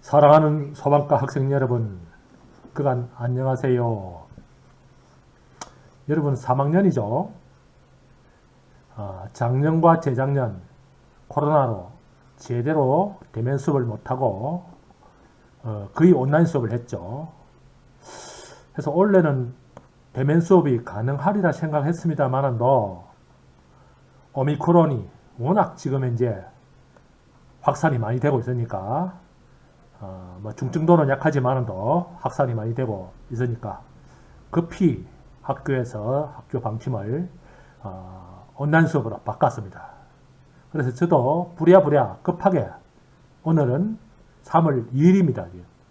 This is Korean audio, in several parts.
사랑하는 소방과 학생 여러분, 그간 안녕하세요. 여러분 3학년이죠. 작년과 재작년 코로나로 제대로 대면 수업을 못하고 거의 온라인 수업을 했죠. 그래서 원래는 대면 수업이 가능하리라 생각했습니다만도 오미크론이 워낙 지금 이제 확산이 많이 되고 있으니까 중증도는 약하지만도 확산이 많이 되고 있으니까 급히 학교에서 학교 방침을 온라인 수업으로 바꿨습니다. 그래서 저도 부랴부랴 급하게 오늘은 3월 2일입니다.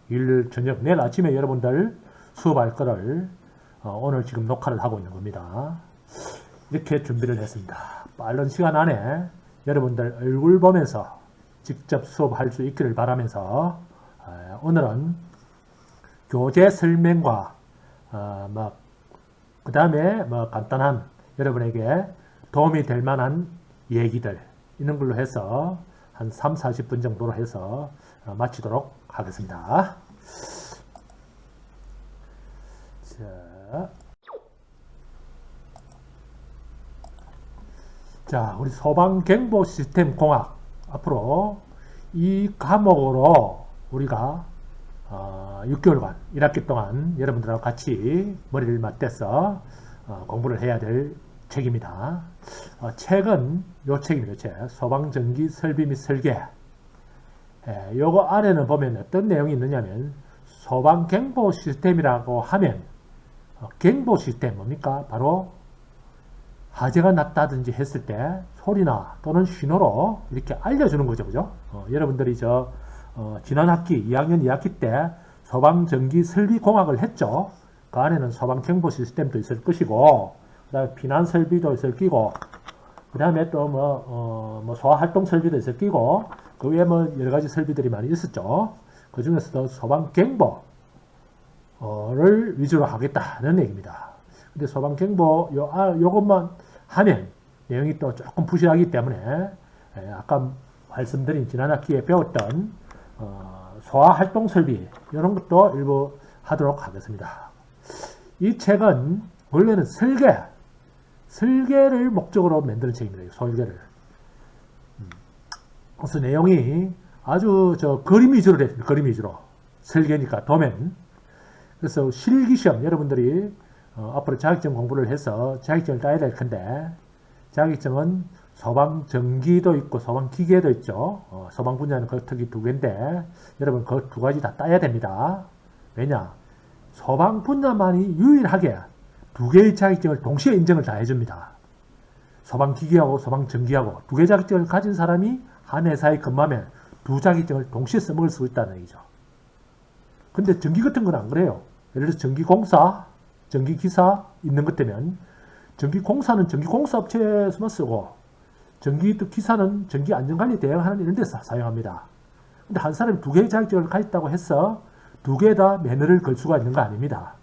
2일 저녁 내일 아침에 여러분들 수업할 거를 오늘 지금 녹화를 하고 있는 겁니다. 이렇게 준비를 했습니다. 빠른 시간 안에 여러분들 얼굴 보면서 직접 수업할 수 있기를 바라면서 오늘은 교재 설명과 그 다음에 간단한 여러분에게 도움이 될 만한 얘기들 이런 걸로 해서 한 3, 40분 정도로 해서 마치도록 하겠습니다. 자, 우리 소방경보 시스템 공학 앞으로 이 과목으로 우리가 6개월간 1학기 동안 여러분들하고 같이 머리를 맞대서 공부를 해야 될 책입니다. 책은 요 책입니다. 책. 소방전기 설비 및 설계. 요거 안에는 보면 어떤 내용이 있느냐면 소방경보 시스템이라고 하면 경보 시스템 뭡니까? 바로 화재가 났다든지 했을 때 소리나 또는 신호로 이렇게 알려주는 거죠. 그죠? 여러분들이 지난 학기 2학년 2학기 때 소방전기 설비공학을 했죠. 그 안에는 소방경보 시스템도 있을 것이고 그 다음에 피난설비도 있을 끼고 그 다음에 또 소화활동 설비도 있을 끼고 그 외에 여러가지 설비들이 많이 있었죠. 그 중에서도 소방경보를 위주로 하겠다는 얘기입니다. 근데 소방경보 요것만 하면 내용이 또 조금 부실하기 때문에 아까 말씀드린 지난 학기에 배웠던 소화활동 설비 이런 것도 일부 하도록 하겠습니다. 이 책은 원래는 설계를 목적으로 만드는 책입니다. 설계를. 그래서 내용이 아주 그림 위주로 됐습니다. 그림 위주로. 설계니까 도면. 그래서 실기시험 여러분들이 앞으로 자격증 공부를 해서 자격증을 따야 될 텐데 자격증은 소방전기도 있고 소방기계도 있죠. 소방 분야는 그 특이 두 개인데 여러분 그 두 가지 다 따야 됩니다. 왜냐? 소방 분야만이 유일하게 두 개의 자격증을 동시에 인정을 다 해줍니다. 소방기계하고 소방전기하고 두 개의 자격증을 가진 사람이 한 회사에 근무하면 두 자격증을 동시에 써먹을 수 있다는 얘기죠. 근데 전기 같은 건 안 그래요. 예를 들어서 전기공사, 전기기사 있는 것 때문에 전기공사는 전기공사 업체에서만 쓰고 전기기사는 전기안전관리 대행하는 이런 데서 사용합니다. 근데 한 사람이 두 개의 자격증을 가졌다고 해서 두 개 다 면허를 걸 수가 있는 거 아닙니다.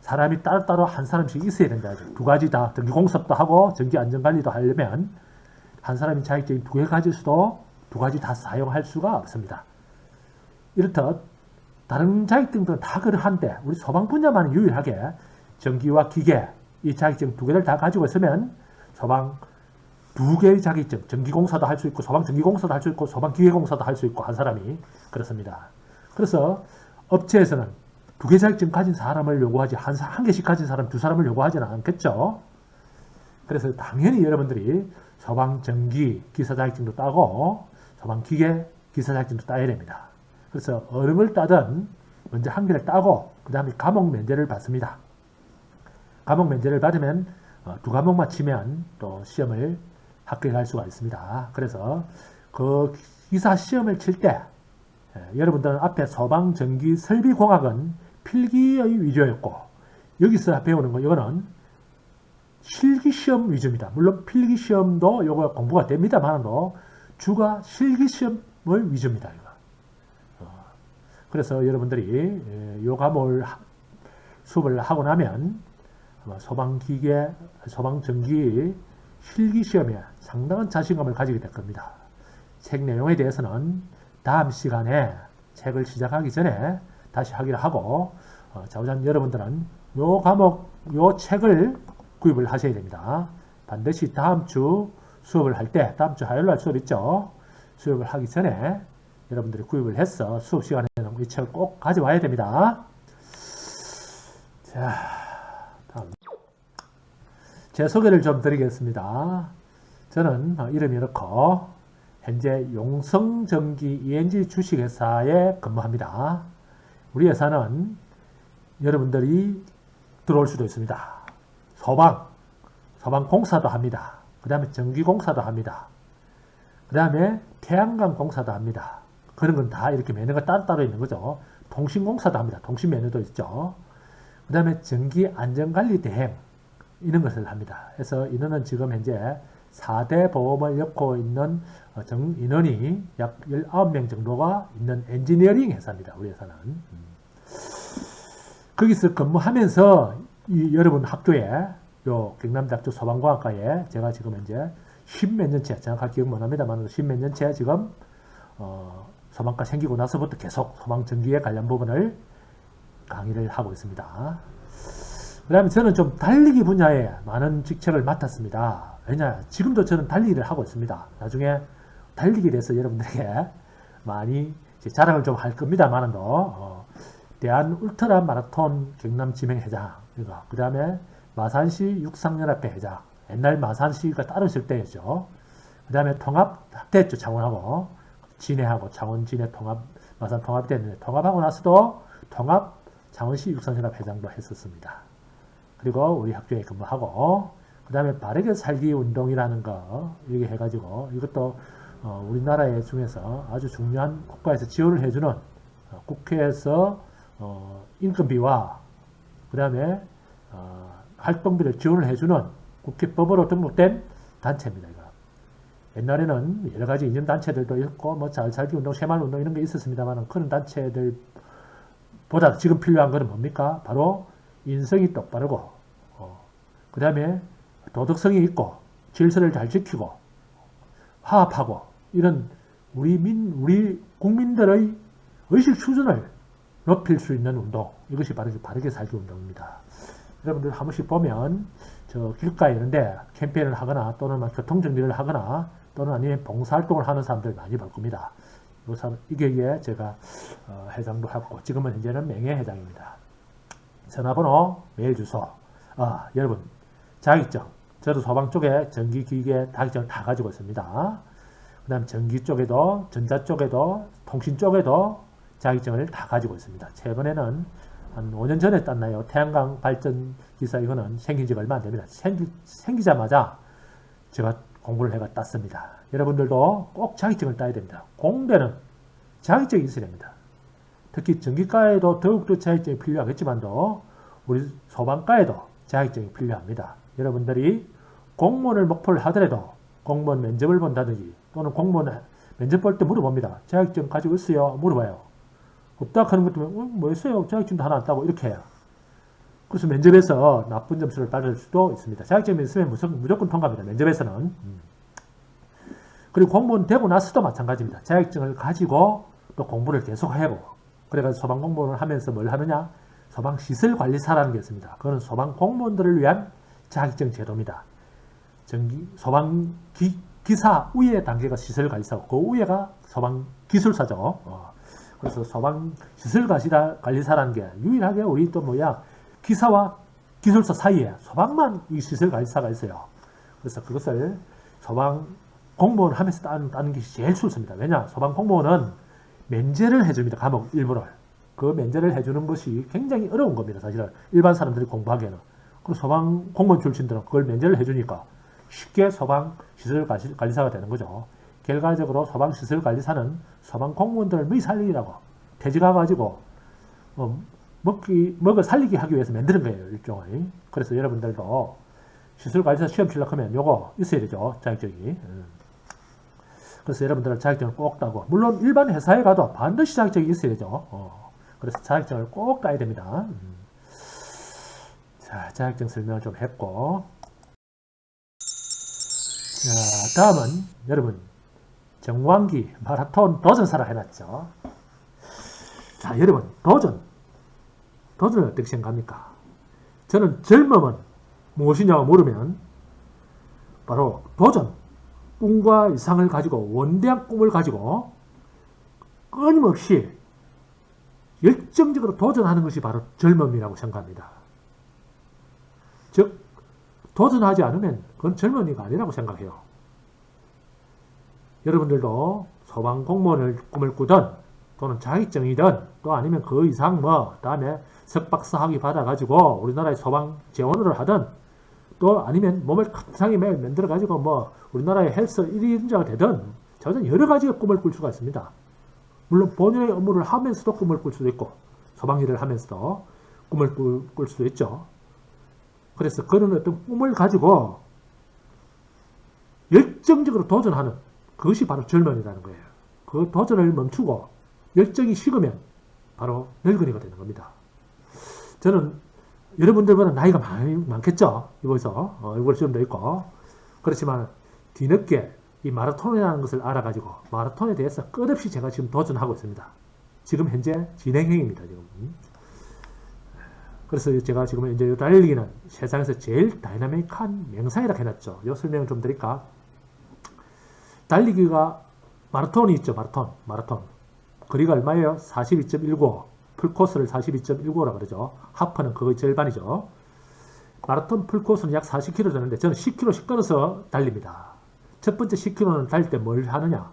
사람이 따로따로 한 사람씩 있어야 된다. 두 가지 다 전기공사도 하고 전기안전관리도 하려면 한 사람이 자격증 두 개 가질 수도 두 가지 다 사용할 수가 없습니다. 이렇듯 다른 자격증들은 다 그러한데 우리 소방 분야만 유일하게 전기와 기계 이 자격증 두 개를 다 가지고 있으면 소방 두 개의 자격증 전기공사도 할 수 있고 소방전기공사도 할 수 있고 소방기계공사도 할 수 있고 한 사람이 그렇습니다. 그래서 업체에서는 두 개 자격증 가진 사람을 요구하지 한 개씩 가진 사람 두 사람을 요구하지는 않겠죠. 그래서 당연히 여러분들이 소방전기 기사 자격증도 따고 소방기계 기사 자격증도 따야 됩니다. 그래서 어느 걸 따든 먼저 한 개를 따고 그 다음에 과목 면제를 받습니다. 과목 면제를 받으면 두 과목 맞추면 또 시험을 합격할 수가 있습니다. 그래서 그 기사 시험을 칠 때 여러분들은 앞에 소방전기 설비공학은 필기의 위주였고 여기서 배우는 거 이거는 실기시험 위주입니다. 물론 필기시험도 요거 공부가 됩니다만도 주가 실기시험을 위주입니다. 그래서 여러분들이 요 과목을 수업을 하고 나면 소방기계, 소방전기 실기시험에 상당한 자신감을 가지게 될 겁니다. 책 내용에 대해서는 다음 시간에 책을 시작하기 전에 다시 하기로 하고, 자우장 여러분들은 요 과목, 요 책을 구입을 하셔야 됩니다. 반드시 다음 주 수업을 할 때, 다음 주 화요일 날 수업 있죠? 수업을 하기 전에 여러분들이 구입을 해서 수업 시간에는 이 책을 꼭 가져와야 됩니다. 자, 다음. 제 소개를 좀 드리겠습니다. 저는 이름이 이렇고 현재 용성전기 ENG 주식회사에 근무합니다. 우리 회사는 여러분들이 들어올 수도 있습니다. 소방공사도 합니다. 그 다음에 전기공사도 합니다. 그 다음에 태양광 공사도 합니다. 그런 건 다 이렇게 매너가 따로따로 있는 거죠. 통신공사도 합니다. 통신 매너도 있죠. 그 다음에 전기안전관리 대행 이런 것을 합니다. 그래서 인원은 지금 현재 4대 보험을 엮고 있는 인원이 약 19명 정도가 있는 엔지니어링 회사입니다. 우리 회사는. 거기서 근무하면서 여러분 학교에 요 경남대학교 소방공학과에 제가 지금 현재 10몇 년째, 정확하게 기억 못합니다만 10몇 년째 지금 소방과 생기고 나서부터 계속 소방전기에 관련 부분을 강의를 하고 있습니다. 그 다음에 저는 좀 달리기 분야에 많은 직책을 맡았습니다. 왜냐, 지금도 저는 달리기를 하고 있습니다. 나중에 달리기에 대해서 여러분들에게 많이 자랑을 좀 할 겁니다만도, 대한 울트라 마라톤 경남 지명회장, 그 다음에 마산시 육상연합회 회장, 옛날 마산시가 따로 있을 때였죠. 그 다음에 통합 합대했죠. 창원하고, 진해하고, 창원, 진해 통합, 마산 통합이 됐는데, 통합하고 나서도 통합 창원시 육상연합 회장도 했었습니다. 그리고 우리 학교에 근무하고, 그 다음에 바르게 살기 운동이라는 거, 이렇게 해가지고, 이것도 우리나라의 중에서 아주 중요한 국가에서 지원을 해주는, 국회에서 인건비와, 그 다음에 활동비를 지원을 해주는 국회법으로 등록된 단체입니다. 이거. 옛날에는 여러 가지 이념 단체들도 있고, 뭐 잘 살기 운동, 새마을 운동 이런 게 있었습니다만, 그런 단체들보다 지금 필요한 것은 뭡니까? 바로 인성이 똑바르고, 그 다음에 도덕성이 있고, 질서를 잘 지키고, 화합하고, 이런 우리 국민들의 의식 수준을 높일 수 있는 운동, 이것이 바르게 살기 운동입니다. 여러분들 한 번씩 보면 저 길가에 이런데 캠페인을 하거나 또는 막 교통정리를 하거나 또는 아니면 봉사활동을 하는 사람들 많이 볼 겁니다. 이게 제가 회장도 하고 지금은 현재는 명예회장입니다. 전화번호, 메일 주소, 여러분 자격증, 저도 소방 쪽에 전기기계 자격증을 다 가지고 있습니다. 그 다음 전기 쪽에도 전자 쪽에도 통신 쪽에도 자격증을 다 가지고 있습니다. 최근에는 한 5년 전에 땄나요? 태양광 발전 기사 이거는 생긴 지가 얼마 안 됩니다. 생기자마자 제가 공부를 해가 땄습니다. 여러분들도 꼭 자격증을 따야 됩니다. 공대는 자격증이 있어야 됩니다. 특히 전기과에도 더욱더 자격증이 필요하겠지만도 우리 소방과에도 자격증이 필요합니다. 여러분들이 공무원을 목표를 하더라도 공무원 면접을 본다든지 또는 공무원 면접 볼 때 물어봅니다. 자격증 가지고 있어요? 물어봐요. 없다 하는 것 때문에 뭐 했어요? 자격증도 하나 안 따고 이렇게 해요. 그래서 면접에서 나쁜 점수를 받을 수도 있습니다. 자격증이 있으면 무조건 통과합니다. 면접에서는. 그리고 공무원 되고 나서도 마찬가지입니다. 자격증을 가지고 또 공부를 계속하고 그래가지고 소방 공무원을 하면서 뭘 하느냐? 소방시설관리사라는 게 있습니다. 그거는 소방 공무원들을 위한 자격증 제도입니다. 소방기사 위에 단계가 시설관리사고 그 위에가 소방기술사죠. 그래서 소방시설관리사라는 게 유일하게 우리 또 기사와 기술사 사이에 소방만 이 시설관리사가 있어요. 그래서 그것을 소방 공무원 하면서 따는 게 제일 좋습니다. 왜냐? 소방 공무원은 면제를 해줍니다. 과목 일부를. 그 면제를 해주는 것이 굉장히 어려운 겁니다. 사실은 일반 사람들이 공부하기에는. 그리고 소방 공무원 출신들은 그걸 면제를 해주니까 쉽게 소방시설관리사가 되는 거죠. 결과적으로 소방시설관리사는 소방 공무원들을 미 살리라고 퇴직해가지고 먹을 살리게 하기 위해서 만드는 거예요. 일종의. 그래서 여러분들도 시설관리사 시험 치려면 요거 있어야 되죠. 자격증이. 그래서 여러분들은 자격증을 꼭 따고 물론 일반 회사에 가도 반드시 자격증이 있어야 되죠. 그래서 자격증을 꼭 따야 됩니다. 자, 자격증 설명을 좀 했고 자, 다음은 여러분 정환기 마라톤 도전사라 해놨죠. 자, 여러분, 도전을 어떻게 생각합니까? 저는 젊음은 무엇이냐고 물으면 바로 도전, 꿈과 이상을 가지고 원대한 꿈을 가지고 끊임없이 열정적으로 도전하는 것이 바로 젊음이라고 생각합니다. 즉, 도전하지 않으면 그건 젊은이가 아니라고 생각해요. 여러분들도 소방 공무원을 꿈을 꾸든 또는 자격증이든 또 아니면 그 이상 다음에 석박사 학위 받아가지고 우리나라의 소방 재원을 하든 또 아니면 몸을 튼튼하게 만들어가지고 우리나라의 헬스 1위 인자가 되든 저는 여러 가지의 꿈을 꿀 수가 있습니다. 물론 본인의 업무를 하면서도 꿈을 꿀 수도 있고 소방 일을 하면서도 꿈을 꿀 수도 있죠. 그래서 그런 어떤 꿈을 가지고 열정적으로 도전하는 그것이 바로 젊은이라는 거예요. 그 도전을 멈추고 열정이 식으면 바로 늙은이가 되는 겁니다. 저는 여러분들보다 나이가 많겠죠. 이곳에서 얼굴 수염도 있고 그렇지만 뒤늦게 이 마라톤이라는 것을 알아가지고 마라톤에 대해서 끝없이 제가 지금 도전하고 있습니다. 지금 현재 진행형입니다. 지금. 그래서 제가 지금 이제 달리기는 세상에서 제일 다이나믹한 명상이라고 해놨죠. 이 설명을 좀 드릴까? 달리기가 마라톤이 있죠. 마라톤. 거리가 얼마예요? 42.19. 풀코스를 42.19라고 그러죠. 하프는 그거의 절반이죠. 마라톤 풀코스는 약 40km 되는데 저는 10km씩 끊어서 달립니다. 첫 번째 10km는 달릴 때 뭘 하느냐?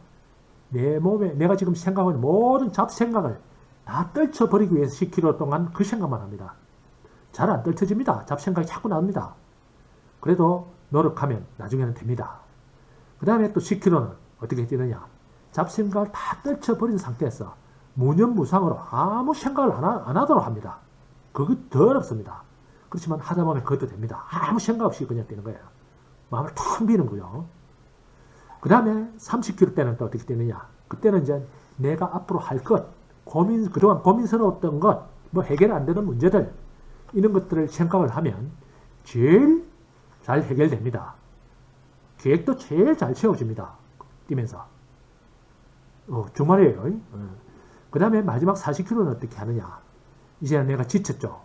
내 몸에 내가 지금 생각하는 모든 잡생각을 다 떨쳐버리기 위해서 10km 동안 그 생각만 합니다. 잘 안 떨쳐집니다. 잡생각이 자꾸 나옵니다. 그래도 노력하면 나중에는 됩니다. 그 다음에 또 10km는 어떻게 뛰느냐? 잡생각을 다 떨쳐버린 상태에서 무념무상으로 아무 생각을 안 하도록 합니다. 그거 더 어렵습니다. 그렇지만 하다 보면 그것도 됩니다. 아무 생각 없이 그냥 뛰는 거예요. 마음을 텅 비는 거죠. 그 다음에 30km 때는 또 어떻게 뛰느냐? 그때는 이제 내가 앞으로 할 것, 그동안 고민스러웠던 것, 해결 안 되는 문제들, 이런 것들을 생각을 하면 제일 잘 해결됩니다. 계획도 제일 잘 세워집니다. 뛰면서. 주말이에요. 그 다음에 마지막 40km는 어떻게 하느냐. 이제 내가 지쳤죠.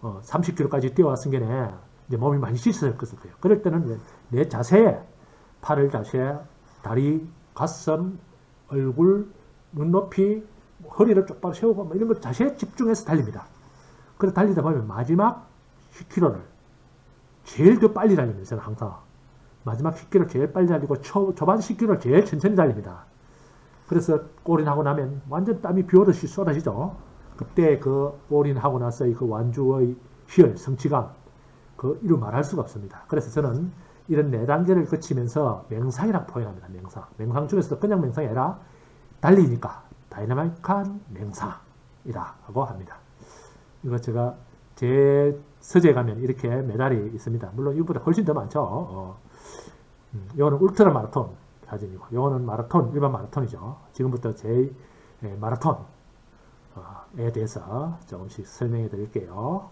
30km까지 뛰어왔으니까 이제 몸이 많이 지쳤을 거예요. 그럴 때는 내 자세에 팔을 자세, 다리, 가슴, 얼굴, 눈높이, 허리를 똑바로 세우고 이런 것 자세에 집중해서 달립니다. 그래서 달리다 보면 마지막 10km를 제일 더 빨리 달립니다. 저는 항상. 마지막 10km 제일 빨리 달리고 초반 10km 제일 천천히 달립니다. 그래서 골인하고 나면 완전 땀이 비오듯이 쏟아지죠. 그때 그 골인하고 나서의 그 완주의 희열, 성취감, 이루 말할 수가 없습니다. 그래서 저는 이런 4단계를 거치면서 명상이라고 표현합니다. 명상 중에서도 그냥 명상이 아니라 달리니까 다이나믹한 명상이라고 합니다. 이거 제가 제 서재에 가면 이렇게 메달이 있습니다. 물론 이거보다 훨씬 더 많죠. 이거는 울트라 마라톤 사진이고, 이거는 마라톤, 일반 마라톤이죠. 지금부터 제 마라톤에 대해서 조금씩 설명해 드릴게요.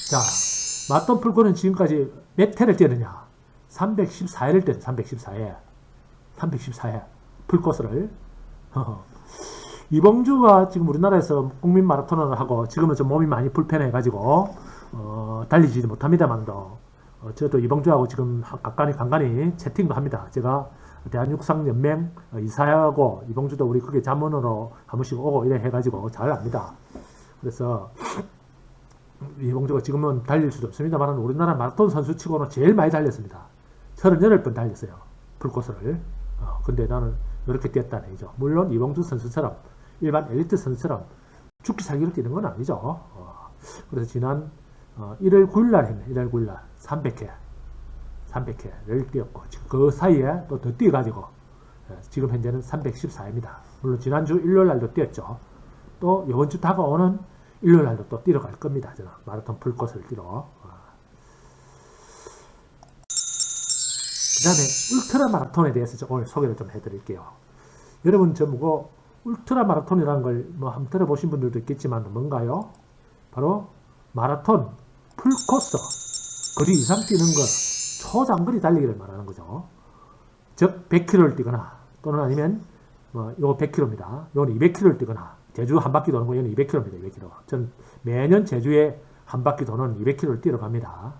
자, 마라톤 풀코는 지금까지 몇 회를 뛰느냐? 314회를 뛰었어요. 314회 풀코스를. 이봉주가 지금 우리나라에서 국민 마라톤을 하고 지금은 좀 몸이 많이 불편해가지고 달리지 못합니다만도 저도 이봉주하고 지금 간간히 채팅도 합니다. 제가 대한육상연맹 이사하고 이봉주도 우리 그게 자문으로 한 번씩 오고 이래 해가지고 잘 압니다. 그래서 이봉주가 지금은 달릴 수도 없습니다만 우리나라 마라톤 선수치고는 제일 많이 달렸습니다. 38번 달렸어요. 풀코스를. 근데 나는 이렇게 뛰었다는 얘기죠. 물론 이봉주 선수처럼 일반 엘리트 선수처럼 죽기 살기로 뛰는 건 아니죠. 그래서 지난 1월 9일날 했네. 1월 9일날 300회를 뛰었고 그 사이에 또 더 뛰어가지고 지금 현재는 314회입니다. 물론 지난주 일요일날도 뛰었죠. 또 이번주 다가오는 일요일날도 또 뛰러 갈 겁니다. 저는 마라톤 풀코스를 뛰러. 그 다음에 울트라 마라톤에 대해서 오늘 소개를 좀 해드릴게요. 여러분 울트라 마라톤이라는 걸 한번 들어보신 분들도 있겠지만 뭔가요? 바로 마라톤 풀코스 거리 이상 뛰는 것 초장거리 달리기를 말하는 거죠. 즉 100km를 뛰거나 또는 아니면 요거 100km입니다. 요거는 200km를 뛰거나, 제주 한 바퀴 도는 거, 얘는 200km입니다. 200km. 전 매년 제주에 한 바퀴 도는 200km를 뛰러 갑니다.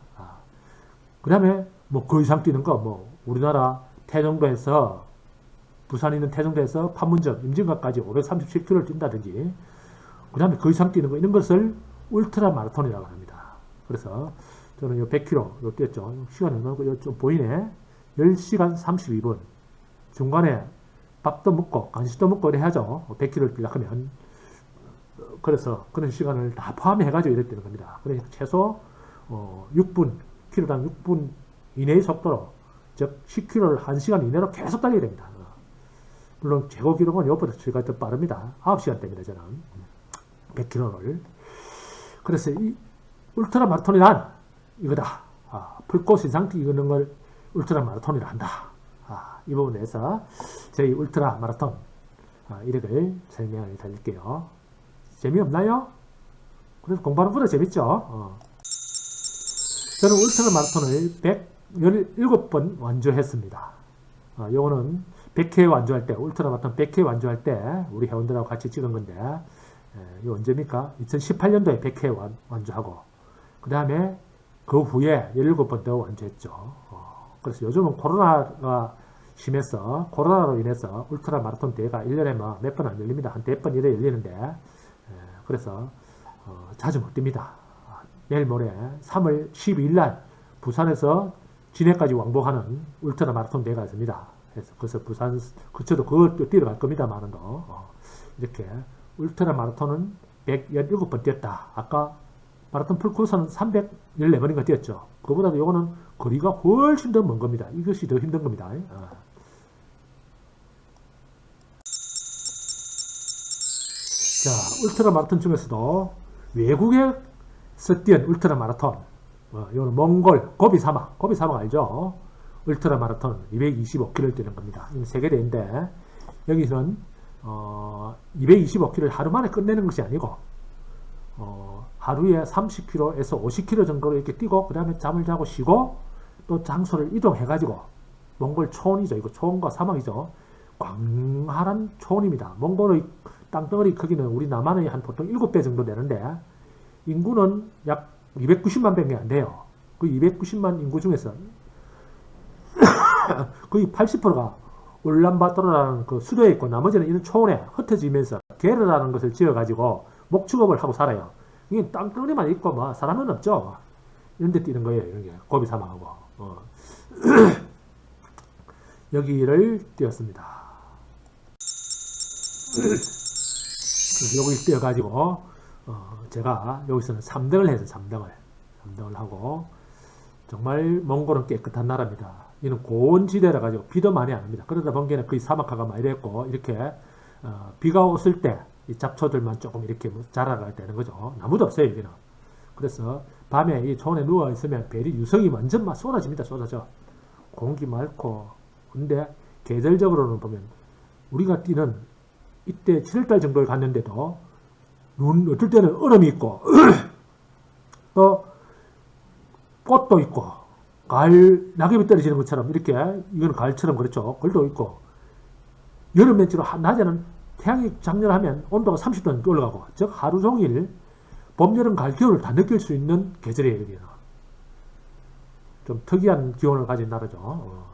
그 다음에 그 이상 뛰는 거, 우리나라 태종도에서, 부산에 있는 태종도에서 판문점, 임진각까지 537km를 뛴다든지, 그 다음에 그 이상 뛰는 거, 이런 것을 울트라 마라톤이라고 합니다. 그래서 저는 요 100km 요 뛰었죠. 시간이 얼마나 좀 보이네. 10시간 32분. 중간에 밥도 먹고 간식도 먹고 이래 하죠. 100km를 뛰려고 하면. 그래서 그런 시간을 다 포함해가지고 이렇게 되는 겁니다. 그래서 최소 6분, km당 6분 이내의 속도로, 즉 10km를 1시간 이내로 계속 달려야 됩니다. 물론 최고 기록은 이것보다 저희가 더 빠릅니다. 9시간대입니다. 저는 100km를. 그래서 이 울트라 마라톤이란 이거다. 풀코스 이상 뛰는 걸 울트라 마라톤이라 한다. 이 부분에 대해서 저희 울트라 마라톤 이력을 설명을 드릴게요. 재미없나요? 그래서 공부하는 것보다 재밌죠. 저는 울트라 마라톤을 117번 완주했습니다. 요거는 100회 완주할 때, 울트라 마라톤 100회 완주할 때 우리 회원들하고 같이 찍은 건데, 이거 언제입니까? 2018년도에 100회 완주하고, 그 다음에 그 후에 17번 더 완주했죠. 그래서 요즘은 코로나가 심해서, 코로나로 인해서 울트라 마라톤 대회가 1년에 몇 번 안 열립니다. 한 4번 이래 열리는데, 그래서 자주 못 뜁니다. 내일 모레 3월 12일 날 부산에서 진해까지 왕복하는 울트라 마라톤 대회가 있습니다. 그래서 부산, 저도 그것도 뛰러 갈 겁니다만은 이렇게 울트라 마라톤은 117번 뛰었다. 아까 마라톤 풀코스는 314번인가 뛰었죠. 그보다도 요거는 거리가 훨씬 더 먼 겁니다. 이것이 더 힘든 겁니다. 자, 울트라 마라톤 중에서도 외국에서 뛰은 울트라 마라톤, 이거는 몽골 고비 사막 알죠? 울트라 마라톤 225km를 뛰는 겁니다. 이건 세계대회인데, 여기서는 225km를 하루 만에 끝내는 것이 아니고, 하루에 30km에서 50km 정도로 이렇게 뛰고, 그 다음에 잠을 자고 쉬고, 또 장소를 이동해가지고, 몽골 초원이죠. 이거 초원과 사막이죠. 광활한 초원입니다. 몽골의 땅덩어리 크기는 우리 남한의 한 보통 7배 정도 되는데, 인구는 약 290만 병이 안 돼요. 그 290만 인구 중에서 거의 80%가 울란바토르라는 그 수도에 있고, 나머지는 이런 초원에 흩어지면서 게르라는 것을 지어가지고 목축업을 하고 살아요. 이게 땅덩어리만 있고 사람은 없죠. 이런 데 뛰는 거예요. 이런 게 고비 사막하고. 여기를 뛰었습니다. 여기 뛰어가지고 제가 여기서는 3등을 해서 3등을 하고, 정말 몽골은 깨끗한 나라입니다. 이는 고온지대라 가지고 비도 많이 안 옵니다. 그러다 보니까 거의 사막화가 많이 됐고, 이렇게 비가 왔을 때 이 잡초들만 조금 이렇게 자라가 되는 거죠. 나무도 없어요, 여기는. 그래서 밤에 이 초원에 누워 있으면 벨이 유성이 완전 막 쏟아집니다. 쏟아져. 공기 맑고. 근데 계절적으로는 보면 우리가 뛰는 이때 7월달 정도에 갔는데도 어떨 때는 얼음이 있고 또 꽃도 있고, 가을 낙엽이 떨어지는 것처럼 이렇게, 이건 가을처럼 그렇죠. 글도 있고, 여름 맨치로 낮에는 태양이 장렬하면 온도가 30도 넘게 올라가고, 즉 하루 종일 봄, 여름, 가을, 겨울을 다 느낄 수 있는 계절이에요. 여기는 좀 특이한 기온을 가진 나라죠.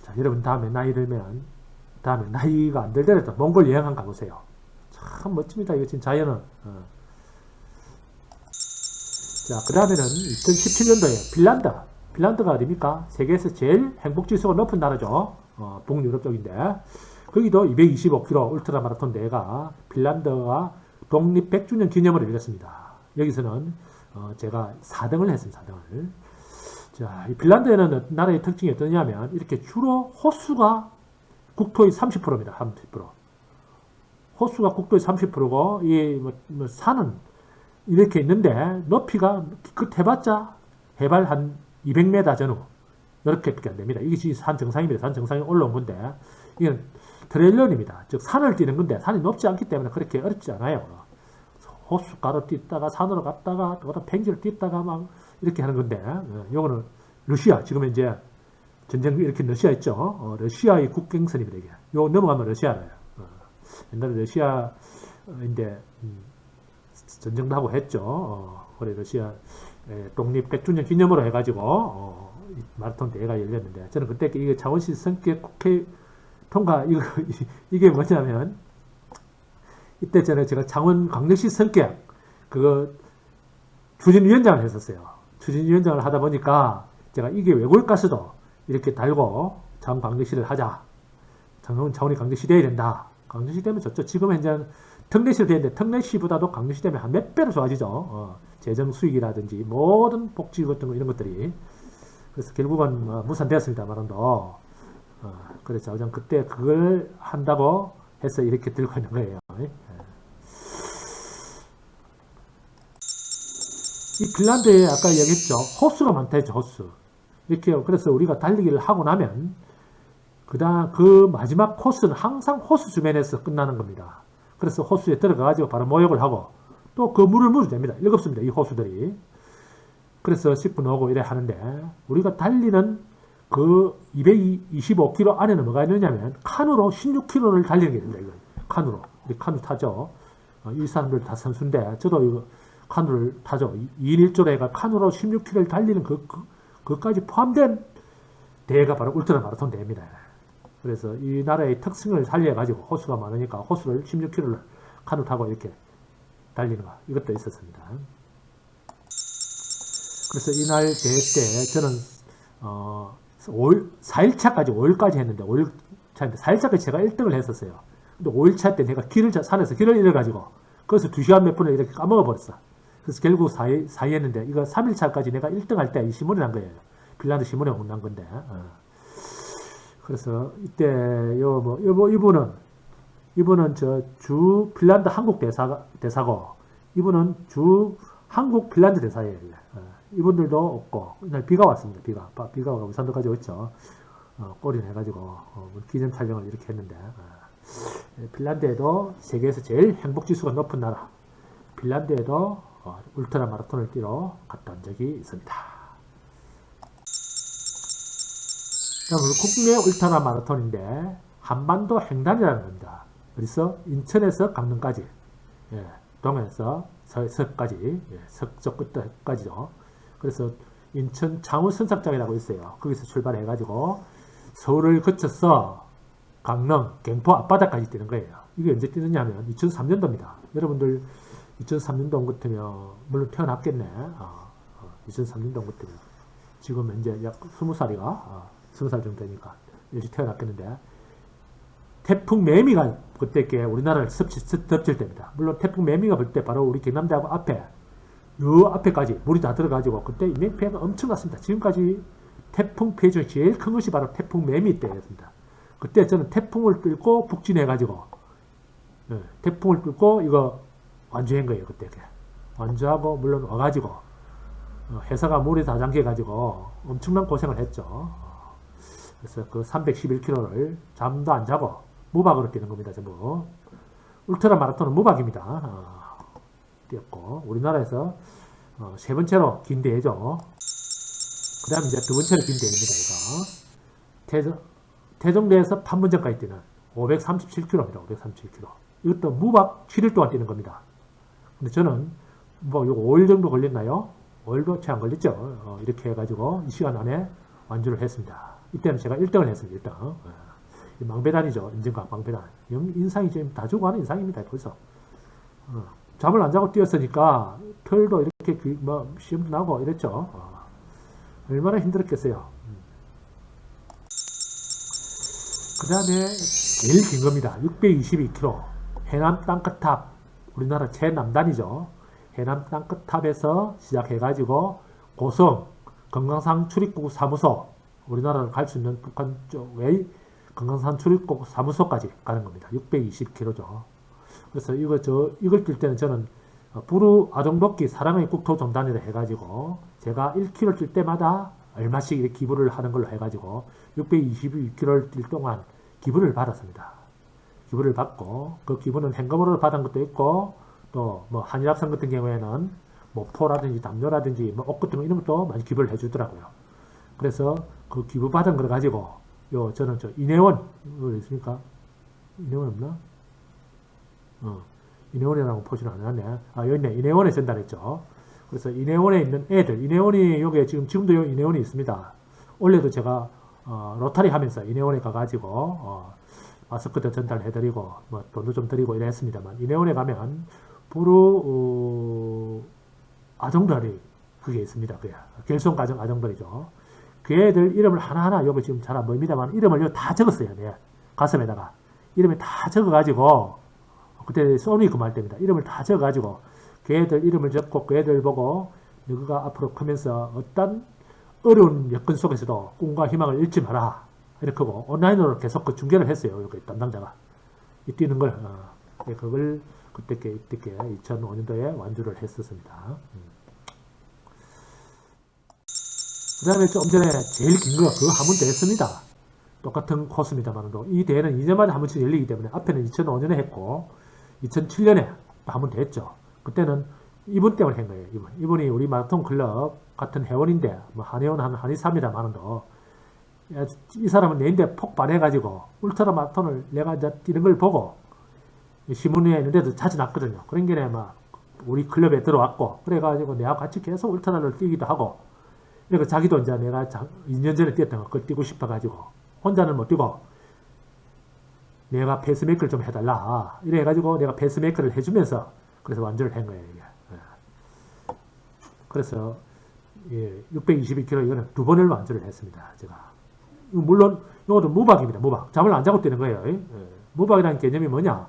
자, 여러분 다음에 나이 들면, 다음에 나이가 안 들더라도 몽골 여행 한번 가보세요. 참 멋집니다. 이거 지금 자연은. 자, 그 다음에는 2017년도에 핀란드가 어디입니까? 세계에서 제일 행복지수가 높은 나라죠. 북유럽 쪽인데, 거기도 225km 울트라 마라톤 대회가 핀란드가 독립 100주년 기념을 열렸습니다. 여기서는 제가 4등을 했습니다. 4등을. 자, 이 핀란드에는 나라의 특징이 어떠냐면, 이렇게 주로 호수가 국토의 30%입니다. 30%. 호수가 국토의 30%고, 이 산은 이렇게 있는데, 높이가 해봤자 해발 한 200m 전후, 이렇게밖에 안 됩니다. 이게 산 정상입니다. 산 정상에 올라온 건데, 이건 트레일런입니다. 즉 산을 뛰는 건데, 산이 높지 않기 때문에 그렇게 어렵지 않아요. 호수가로 뛰다가 산으로 갔다가 또 팽지를 뛰다가 막 이렇게 하는 건데, 요거는 러시아, 지금 이제 전쟁 일으킨 러시아 있죠. 러시아의 국경선입니다. 이게. 요 넘어가면 러시아예요. 옛날에 러시아인데 전쟁도 하고 했죠. 그래 러시아 독립 100주년 기념으로 해가지고 마라톤 대회가 열렸는데 저는 그때 이게 자원시 성격 국회 통과 이게 뭐냐면 이때 제가 창원 광역시 성격 그거 추진위원장을 했었어요. 추진위원장을 하다 보니까 제가 이게 외골가스도 이렇게 달고 창원 광역시를 하자. 창원이 광역시 돼야 된다. 광역시 되면 좋죠. 지금 현재 특례시로 되는데 특례시보다도 광역시 되면 한 몇 배로 좋아지죠. 재정 수익이라든지 모든 복지 같은 거 이런 것들이. 그래서 결국은 무산되었습니다. 마라톤도. 그래서 좌우장 그때 그걸 한다고 해서 이렇게 들고 있는 거예요. 이 핀란드에 아까 얘기했죠. 호수가 많다 했죠. 호수. 이렇게 그래서 우리가 달리기를 하고 나면 그 마지막 코스는 항상 호수 주변에서 끝나는 겁니다. 그래서 호수에 들어가가지고 바로 모욕을 하고 또 그 물을 물어도 됩니다. 읽었습니다. 이 호수들이. 그래서 10분 오고 이래 하는데 우리가 달리는 그 225km 안에는 뭐가 있느냐면 칸으로 16km를 달리는 게 됩니다. 이거. 칸으로. 카누 타죠. 이 사람들 다 선수인데 저도 이거 카누를 타죠. 2인 1조로 해가 카누로 16km를 달리는 그까지 포함된 대회가 바로 울트라 마라톤 대회입니다. 그래서 이 나라의 특성을 살려가지고 호수가 많으니까 호수를 16km를 카누 타고 이렇게 달리는 거 이것도 있었습니다. 그래서 이날 대회 때 저는 4일차까지 5일까지 했는데 5일차인데 4일차까지 제가 1등을 했었어요. 근데 5일차 때 내가 산에서 길을 잃어가지고 그래서 2시간 몇 분을 이렇게 까먹어버렸어. 그래서 결국 4위 했는데 이거 3일차까지 내가 1등 할 때 이 신문이 난 거예요. 핀란드 신문에 난 건데. 그래서 이때 이분은 주 핀란드 한국 대사고 이분은 주 한국 핀란드 대사예요. 이분들도 없고 이날 비가 왔습니다. 비가 와서 우산도 가져왔죠. 꼬리를 해가지고 기념 촬영을 이렇게 했는데 핀란드에도 세계에서 제일 행복지수가 높은 나라 핀란드에도 울트라 마라톤을 뛰러 갔다 온 적이 있습니다. 다음 국내 울트라 마라톤인데 한반도 횡단이라는 겁니다. 그래서 인천에서 강릉까지 동해에서 서까지 서쪽 끝까지죠. 그래서 인천 창원 선착장이라고 있어요. 거기서 출발해가지고 서울을 거쳐서 강릉, 경포 앞바다까지 뛰는 거예요. 이게 언제 뛰느냐면 2003년도입니다. 여러분들 2003년도 온 것 같으면 물론 태어났겠네. 2003년도 온 것 같으면 지금 이제 약 20살이가 20살 정도 되니까 일찍 태어났겠는데 태풍 매미가 그때 우리나라를 덮칠 때입니다. 물론 태풍 매미가 볼 때 바로 우리 경남대하고 요 앞에까지 물이 다 들어가지고 그때 인명피해가 엄청났습니다. 지금까지 태풍 피해 중에 제일 큰 것이 바로 태풍 매미 때였습니다. 그때 저는 태풍을 뚫고 북진해가지고 태풍을 뚫고 이거 완주한 거예요. 그때 완주하고 물론 와가지고 회사가 물이 다 잠겨가지고 엄청난 고생을 했죠. 그래서 그 311km를 잠도 안 자고 무박으로 뛰는 겁니다. 전부 울트라 마라톤은 무박입니다. 뛰었고 우리나라에서 세 번째로 긴 대회죠. 그 다음에 이제 두 번째로 긴 대회입니다. 이거 태종대에서 판문점까지 뛰는 537km입니다. 537km. 이것도 무박 7일 동안 뛰는 겁니다. 근데 저는 뭐 이거 5일 정도 걸렸나요? 5일도 채 안 걸렸죠. 이렇게 해가지고 이 시간 안에 완주를 했습니다. 이때는 제가 1등을 했습니다. 1등. 망배단이죠. 인증각 망배단. 인상이 지금 다 주고 하는 인상입니다. 벌써. 잠을 안 자고 뛰었으니까 털도 이렇게 시험도 나고 이랬죠. 얼마나 힘들었겠어요. 그 다음에 제일 긴 겁니다. 622km. 해남 땅끝탑. 우리나라 최남단이죠. 해남 땅끝탑에서 시작해가지고 고성, 금강산 출입국 사무소. 우리나라를 갈 수 있는 북한 쪽의 금강산 출입국 사무소까지 가는 겁니다. 620km죠. 그래서 이걸 뛸 때는 저는 부르 아동복귀 사랑의 국토종단이라 해가지고 제가 1km 뛸 때마다 얼마씩 이렇게 기부를 하는 걸로 해가지고 622km를 뛸 동안 기부를 받았습니다. 기부를 받고 그 기부는 현금으로 받은 것도 있고 또 뭐 한일합성 같은 경우에는 뭐 포라든지 담요라든지 뭐 옷 같은 거 이런 것도 많이 기부를 해주더라고요. 그래서 그 기부받은 걸 가지고 저는 이내원 있습니까? 이내원 없나? 이내원이라고 표시를 안 해놨네. 여기 있네. 이내원에 전달했죠. 그래서 이내원에 있는 애들, 이내원이 여기에 지금도 이내원이 있습니다. 원래도 제가 로타리 하면서 이내원에 가가지고 마스크도 전달해드리고 뭐 돈도 좀 드리고 이랬습니다만, 이내원에 가면 부르 아동들이 그게 있습니다. 그게 결손 가정 아동들이죠. 그 애들 이름을 하나하나 여기 지금 잘 안 보입니다만 이름을 다 적었어요. 네. 가슴에다가 이름을 다 적어가지고, 그때 소니 근무할 때입니다. 이름을 다 적어가지고 그 애들 이름을 적고 그 애들 보고 너가 앞으로 크면서 어떤 어려운 여건 속에서도 꿈과 희망을 잃지 마라, 이렇게 하고 온라인으로 계속 그 중계를 했어요. 여기 담당자가 뛰는 걸. 그걸 그때 2005년도에 완주를 했었습니다. 그 다음에 좀 전에 제일 긴 거 그거 한 번 더 했습니다. 똑같은 코스입니다만도 이 대회는 2년마다 한 번씩 열리기 때문에 앞에는 2005년에 했고 2007년에 한 번 더 했죠. 그때는 이분 때문에 한 거예요. 이분이 우리 마라톤 클럽 같은 회원인데 뭐 한의원 한의사입니다만도 이 사람은 내인데 폭발해가지고 울트라 마라톤을 내가 이제 뛰는 걸 보고 신문에 있는데도 자주 났거든요. 그런 게 막 우리 클럽에 들어왔고 그래가지고 내가 같이 계속 울트라를 뛰기도 하고, 그러니까 자기도 이제 내가 2년 전에 뛰었던 거 그걸 뛰고 싶어가지고 혼자는 못 뛰고 내가 페이스메이커를 좀 해달라 이래가지고 내가 페이스메이커를 해주면서 그래서 완주를 한 거예요. 이게. 그래서 622km 이거는 2번을 완주를 했습니다. 제가 물론 이것도 무박입니다. 무박. 잠을 안 자고 뛰는 거예요. 무박이라는 개념이 뭐냐?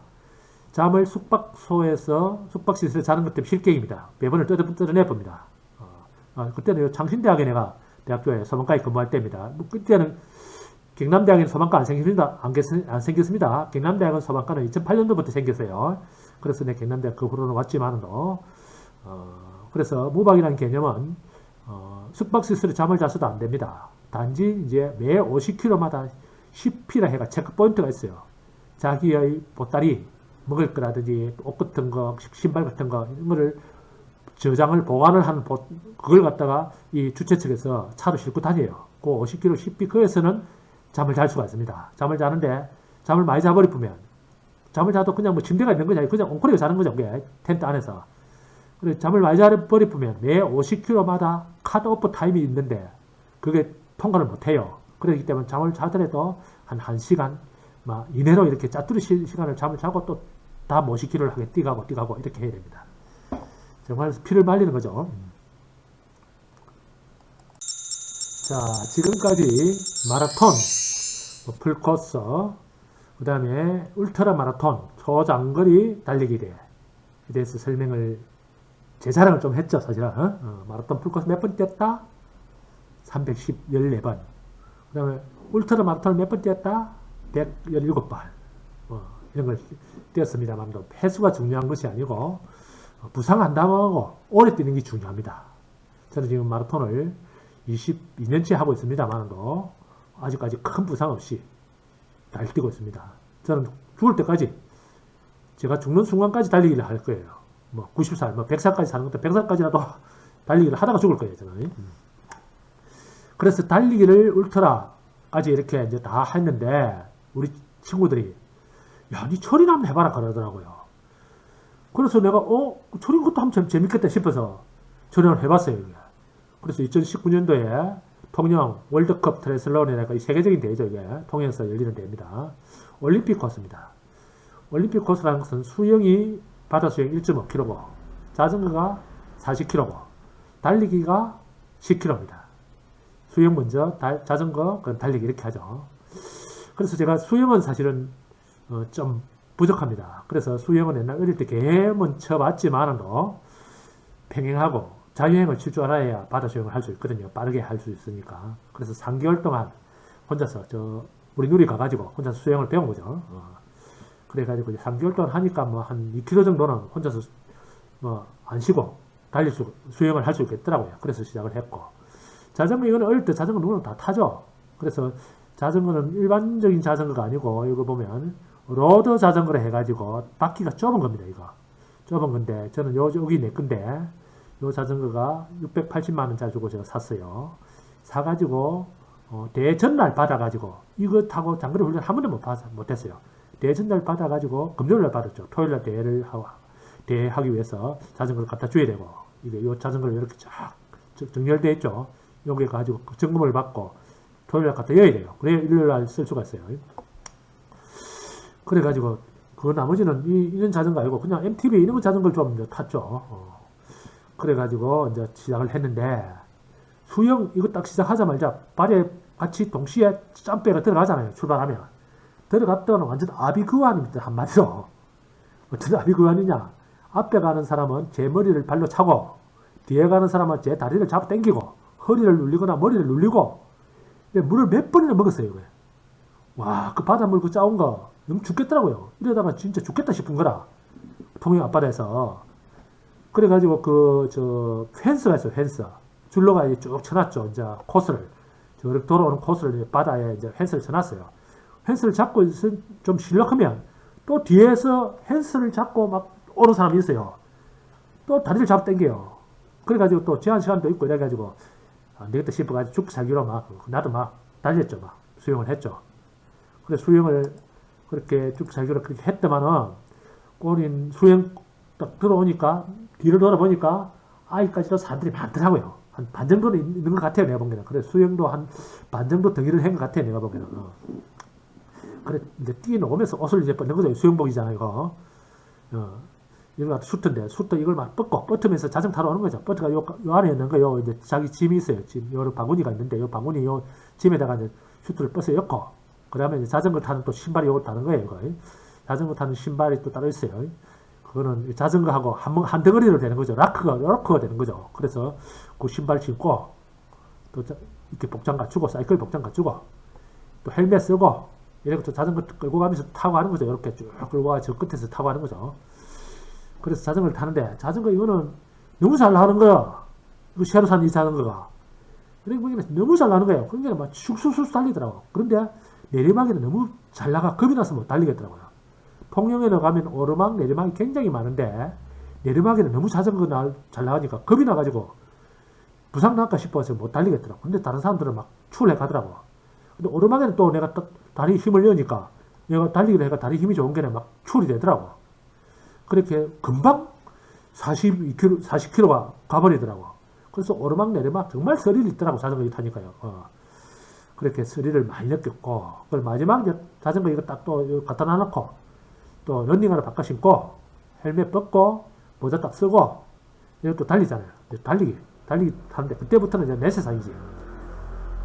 잠을 숙박소에서 숙박시설에 자는 것 때문에 실격입니다. 배번을 뜯어내 봅니다. 그때는 창신대학에 내가 대학교에 소방과에 근무할 때입니다. 그때는 경남대학에는 소방과 안 생겼습니다. 경남대학은 소방과는 2008년도부터 생겼어요. 그래서 내 경남대학 그 후로는 왔지만도, 그래서 무박이라는 개념은, 숙박시설에 잠을 자서도 안 됩니다. 단지 이제 매 50km마다 10피라 해가 체크포인트가 있어요. 자기의 보따리, 먹을 거라든지 옷 같은 거, 신발 같은 거, 이런 거를 저장을 보관을 하는 그걸 갖다가 이 주최 측에서 차로 싣고 다녀요. 그 50km 10피 거에서는 잠을 잘 수가 있습니다. 잠을 자는데 잠을 많이 자버리면 잠을 자도 그냥 뭐 침대가 있는 거냐, 그냥 옹크리고 자는 거죠. 그게 텐트 안에서. 그래서 잠을 많이 자버리면 매 50km마다 컷오프 타임이 있는데 그게 통과를 못해요. 그렇기 때문에 잠을 자더라도 한 1시간 이내로 이렇게 짜투리 시간을 잠을 자고 또 다 50km를 하게 뛰가고 이렇게 해야 됩니다. 정말 피를 말리는 거죠. 자, 지금까지 마라톤, 풀코스, 그 다음에 울트라 마라톤, 초장거리 달리기에 대해서 설명을, 제 자랑을 좀 했죠, 사실은. 마라톤 풀코스 몇 번 뛰었다? 314번. 그 다음에 울트라 마라톤 몇 번 뛰었다? 117번. 이런 걸 뛰었습니다만, 횟수가 중요한 것이 아니고, 부상 안 당하고 오래 뛰는 게 중요합니다. 저는 지금 마라톤을 22년째 하고 있습니다만도 아직까지 큰 부상 없이 잘 뛰고 있습니다. 저는 죽을 때까지, 제가 죽는 순간까지 달리기를 할 거예요. 90살, 100살까지 사는 것도 100살까지라도 달리기를 하다가 죽을 거예요, 저는. 그래서 달리기를 울트라까지 이렇게 이제 다 했는데, 우리 친구들이, 야, 니 철이나 한번 해봐라 그러더라고요. 그래서 내가 철인 것도 한번 재밌겠다 싶어서 철인을 해봤어요. 그래서 2019년도에 통영 월드컵 트라이슬론이라고 세계적인 대회죠. 이게 통영에서 열리는 대회입니다. 올림픽 코스입니다. 올림픽 코스라는 것은 수영이 바다수영 1.5km고 자전거가 40km고 달리기가 10km입니다. 수영 먼저, 자전거, 그럼 달리기 이렇게 하죠. 그래서 제가 수영은 사실은 좀 부족합니다. 그래서 수영은 옛날 어릴 때 개문 쳐봤지만도 평행하고 자유형을 칠 줄 알아야 바다 수영을 할 수 있거든요. 빠르게 할 수 있으니까. 그래서 3개월 동안 혼자서 우리 누리 가가지고 혼자서 수영을 배운 거죠. 그래가지고 3개월 동안 하니까 한 2km 정도는 혼자서 안 쉬고 수영을 할 수 있겠더라고요. 그래서 시작을 했고. 자전거, 이거는 어릴 때 자전거 누구나 다 타죠. 그래서 자전거는 일반적인 자전거가 아니고, 이거 보면 로드 자전거를 해가지고 바퀴가 좁은 겁니다. 이거 좁은 건데, 저는 여기 내 건데 요 자전거가 680만원짜리 주고 제가 샀어요. 사가지고 대전날 받아가지고 이거 타고 장거리 훈련 한 번도 못했어요. 대전날 받아가지고 금요일날 받았죠. 토요일날 대회하기 위해서 자전거를 갖다 줘야 되고 이게 요 자전거를 이렇게 쫙 정렬되어 있죠. 여기 가지고 점검을 받고 토요일날 갖다 여야 돼요. 그래야 일요일날 쓸 수가 있어요. 그래가지고 그 나머지는 이런 자전거 아니고 그냥 MTB 이런 거 자전거를 좀 탔죠. 그래가지고 이제 시작을 했는데 수영 이거 딱 시작하자마자 발에 같이 동시에 짬배가 들어가잖아요. 출발하면 들어갔다가는 완전 아비규환입니다. 한마디로 어떤 아비규환이냐, 앞에 가는 사람은 제 머리를 발로 차고 뒤에 가는 사람은 제 다리를 잡아 당기고 허리를 눌리거나 머리를 눌리고 물을 몇 번이나 먹었어요. 와, 그 바닷물 그 짜온 거 너무 죽겠더라고요. 이러다가 진짜 죽겠다 싶은 거라. 통영 앞바다에서. 그래가지고 펜스가 있어요. 펜스. 줄로가 이제 쭉 쳐놨죠. 이제 코스를. 저렇게 돌아오는 코스를 바다에 이제 펜스를 쳐놨어요. 펜스를 잡고 좀 실력하면 또 뒤에서 펜스를 잡고 막 오는 사람이 있어요. 또 다리를 잡아 당겨요. 그래가지고 또 제한 시간도 있고 이래가지고 안 되겠다 싶어가지고 죽기 살기로 나도 막 달렸죠. 막 수영을 했죠. 그래 수영을 그렇게 죽기 살기로 그렇게 했더만은 꼬린 수영 딱 들어오니까 뒤를 돌아보니까 아이까지도 사람들이 많더라고요. 한 반 정도는 있는 것 같아요. 내가 보기에는. 그래 수영도 한 반 정도 덩이를 한 것 같아요. 내가 보기에는. 그래 이제 뛰어오면서 옷을 이제 벗는 거죠. 수영복이잖아요. 이거. 이거 수트인데 수트 이걸 막 뻗으면서 자전거 타러 오는 거죠. 뻗어가 요 안에 있는 거요. 이제 자기 짐이 있어요. 짐, 요 바구니가 있는데 요 바구니 요 짐에다가 이제 수트를 뻗어 엮고 그다음에 이제 자전거 타는 또 신발이 요거 다른 거예요. 이거. 자전거 타는 신발이 또 따로 있어요. 그거는 자전거하고 한 덩어리로 되는 거죠. 라크가 되는 거죠. 그래서 그 신발 신고 또 이렇게 복장 갖추고 사이클 복장 갖추고 또 헬멧 쓰고 이렇게 또 자전거 끌고 가면서 타고 가는 거죠. 이렇게 쭉 끌고 가 저 끝에서 타고 가는 거죠. 그래서 자전거를 타는데 자전거 이거는 너무 잘 나가는 거야. 이거 새로 산 이 자전거가. 그러니까 너무 잘 나가는 거예요. 그러니까 막 슉슉슉 달리더라고. 그런데 내리막에는 너무 잘 나가 겁이 나서 못 달리겠더라고요. 통영에는 가면 오르막 내리막이 굉장히 많은데 내리막에는 너무 자전거 잘 나가니까 겁이 나가지고 부상 날까 싶어서 못 달리겠더라고. 근데 다른 사람들은 막 출해 가더라고. 근데 오르막에는 또 내가 다리 힘을 넣으니까 내가 달리기를 해가 다리 힘이 좋은 게 막 출이 되더라고. 그렇게 금방 40km가 가버리더라고. 그래서 오르막 내리막 정말 스릴이 있더라고. 자전거 타니까요. 그렇게 스릴을 많이 느꼈고 그걸 마지막에 자전거 이거 딱 또 갖다 놔놓고 또 런닝화를 바꿔 신고 헬멧 벗고 모자 딱 쓰고 이렇게 또 달리잖아요. 달리기 하는데 그때부터는 이제 내 세상이지.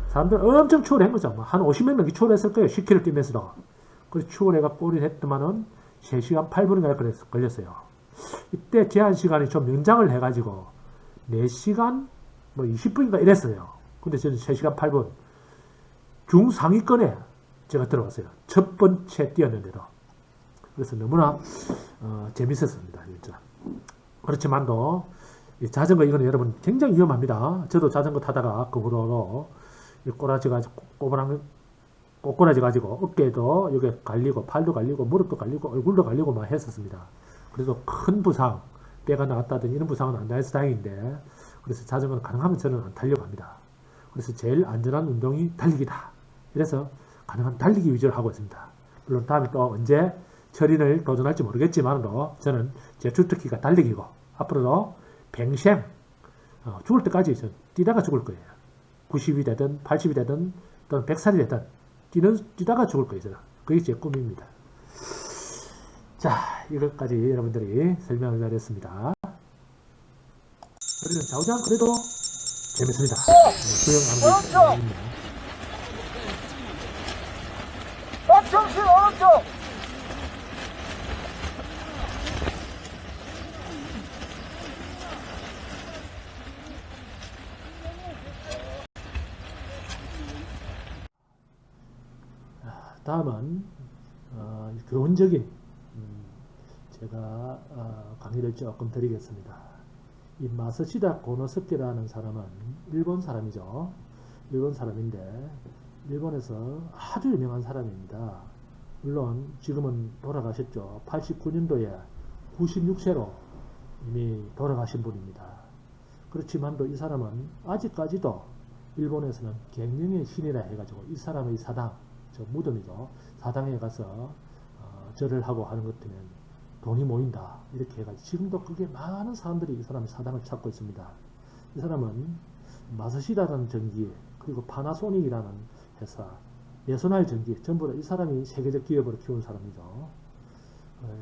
사람들 엄청 추월한 거죠. 한 50몇 명이 추월했을 거예요. 10km 뛰면서도. 그래서 추월해가 꼬리 했더만은 3시간 8분인가 걸렸어요. 이때 제한 시간이 좀 연장을 해가지고 4시간 뭐 20분인가 이랬어요. 근데 저는 3시간 8분 중상위권에 제가 들어갔어요. 첫 번째 뛰었는데도. 그래서 너무나 재밌었습니다. 진짜. 그렇지만도 자전거 이거는 여러분 굉장히 위험합니다. 저도 자전거 타다가 그 후로로 꼬꾸라지 가지고 어깨도 여기 갈리고 팔도 갈리고 무릎도 갈리고 얼굴도 갈리고 막 했었습니다. 그래도 큰 부상, 뼈가 나왔다든 이런 부상은 안 나서 다행인데 그래서 자전거는 가능하면 저는 안 타려고 합니다. 그래서 제일 안전한 운동이 달리기다. 그래서 가능한 달리기 위주로 하고 있습니다. 물론 다음에 또 언제 철인을 도전할지 모르겠지만도 저는 제 주특기가 달리기고 앞으로도 평생 죽을 때까지 뛰다가 죽을 거예요. 90이 되든 80이 되든 또는 100살이 되든 뛰다가 죽을 거예요. 저는. 그게 제 꿈입니다. 자, 이것까지 여러분들이 설명을 드렸습니다. 우리는 좌우장 그래도 재밌습니다. 수영하는 게 재밌네요. 정신 오른쪽! 다음은 교훈적인 제가 강의를 조금 드리겠습니다. 이 마스시다 고노스케라는 사람은 일본 사람이죠. 일본 사람인데 일본에서 아주 유명한 사람입니다. 물론 지금은 돌아가셨죠. 89년도에 96세로 이미 돌아가신 분입니다. 그렇지만도 이 사람은 아직까지도 일본에서는 갱년의 신이라 해가지고 이 사람의 사당, 저 무덤이죠. 사당에 가서 절을 하고 하는 것 때문에 돈이 모인다. 이렇게 해가지고 지금도 그게 많은 사람들이 이 사람의 사당을 찾고 있습니다. 이 사람은 마스시다라는 전기 그리고 파나소닉이라는 회사, 내소날 전기 전부 다 이 사람이 세계적 기업으로 키운 사람이죠.